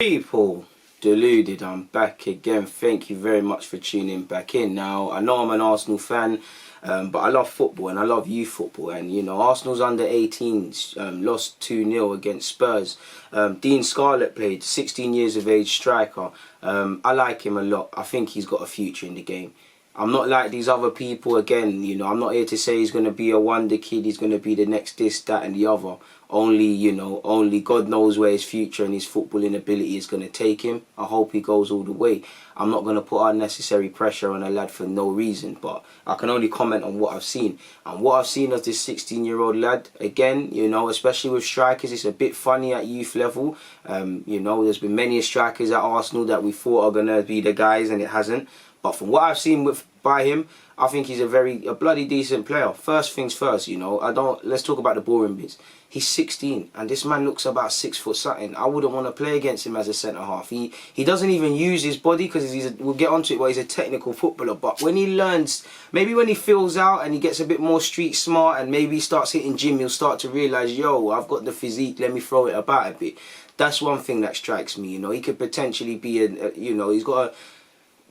People, Deluded, I'm back again. Thank you very much for tuning back in. Now, I know I'm an Arsenal fan, but I love football and I love youth football. And, you know, Arsenal's under 18s lost 2-0 against Spurs. Dane Scarlett played, 16 years of age striker. I like him a lot. I think he's got a future in the game. I'm not like these other people. Again, you know, I'm not here to say he's going to be a wonder kid. He's going to be the next this, that and the other. Only God knows where his future and his footballing ability is going to take him. I hope he goes all the way. I'm not going to put unnecessary pressure on a lad for no reason, but I can only comment on what I've seen. And what I've seen of this 16-year-old lad, again, you know, especially with strikers, it's a bit funny at youth level. You know, there's been many strikers at Arsenal that we thought are going to be the guys and it hasn't. But from what I've seen by him, I think he's a bloody decent player. First things first, you know, let's talk about the boring bits. He's 16 and this man looks about 6 foot something. I wouldn't want to play against him as a centre half. He doesn't even use his body because we'll get onto it, but he's a technical footballer. But when he learns, maybe when he fills out and he gets a bit more street smart and maybe he starts hitting gym, he'll start to realise, yo, I've got the physique, let me throw it about a bit. That's one thing that strikes me, you know. He could potentially be you know, he's got a,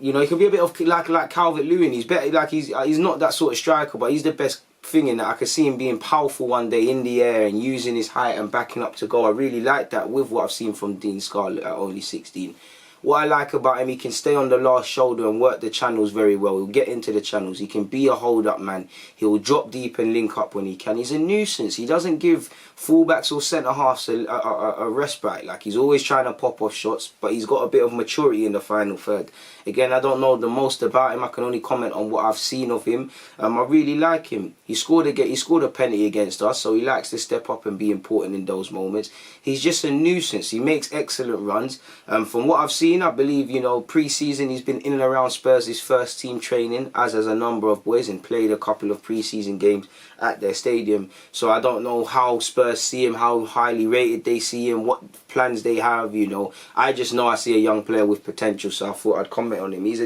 you know, he could be a bit of like Calvert-Lewin. He's better, like he's not that sort of striker, but he's the best thing in that. I could see him being powerful one day in the air and using his height and backing up to goal. I really like that with what I've seen from Dane Scarlett at only 16. What I like about him, he can stay on the last shoulder and work the channels very well. He'll get into the channels. He can be a hold-up man. He'll drop deep and link up when he can. He's a nuisance. He doesn't give fullbacks or centre-halves a respite. Like, he's always trying to pop off shots, but he's got a bit of maturity in the final third. Again, I don't know the most about him. I can only comment on what I've seen of him. I really like him. He scored a penalty against us, so he likes to step up and be important in those moments. He's just a nuisance. He makes excellent runs. From what I've seen, I believe, you know, pre-season he's been in and around Spurs' first team training, as has a number of boys, and played a couple of pre-season games at their stadium. So I don't know how Spurs see him, how highly rated they see him, what plans they have, you know. I just know I see a young player with potential, so I thought I'd comment on him. He's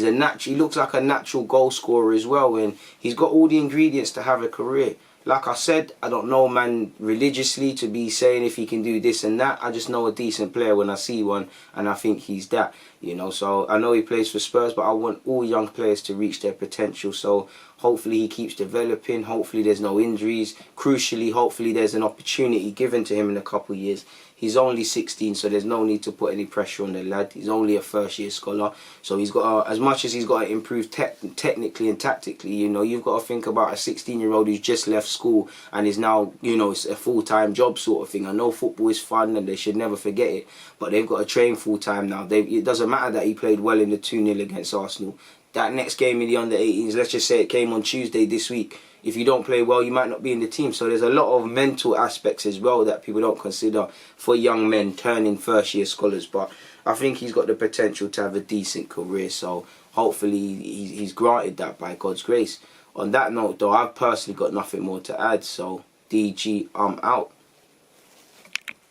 a natural. He looks like a natural goal scorer as well, and he's got all the ingredients to have a career. Like I said, I don't know man religiously to be saying if he can do this and that. I just know a decent player when I see one, and I think he's that, you know. So I know he plays for Spurs, but I want all young players to reach their potential. So hopefully he keeps developing. Hopefully there's no injuries. Crucially, hopefully there's an opportunity given to him in a couple of years. He's only 16, so there's no need to put any pressure on the lad. He's only a first-year scholar, so he's got as much as he's got to improve technically and tactically. You know, you've got to think about a 16-year-old who's just left school and is now, you know, it's a full-time job sort of thing. I know football is fun and they should never forget it, but they've got to train full-time now. It doesn't matter that he played well in the 2-0 against Arsenal. That next game in the under-18s, let's just say it came on Tuesday this week. If you don't play well, you might not be in the team. So there's a lot of mental aspects as well that people don't consider for young men turning first-year scholars. But I think he's got the potential to have a decent career. So hopefully he's granted that by God's grace. On that note, though, I've personally got nothing more to add. So, DG, I'm out.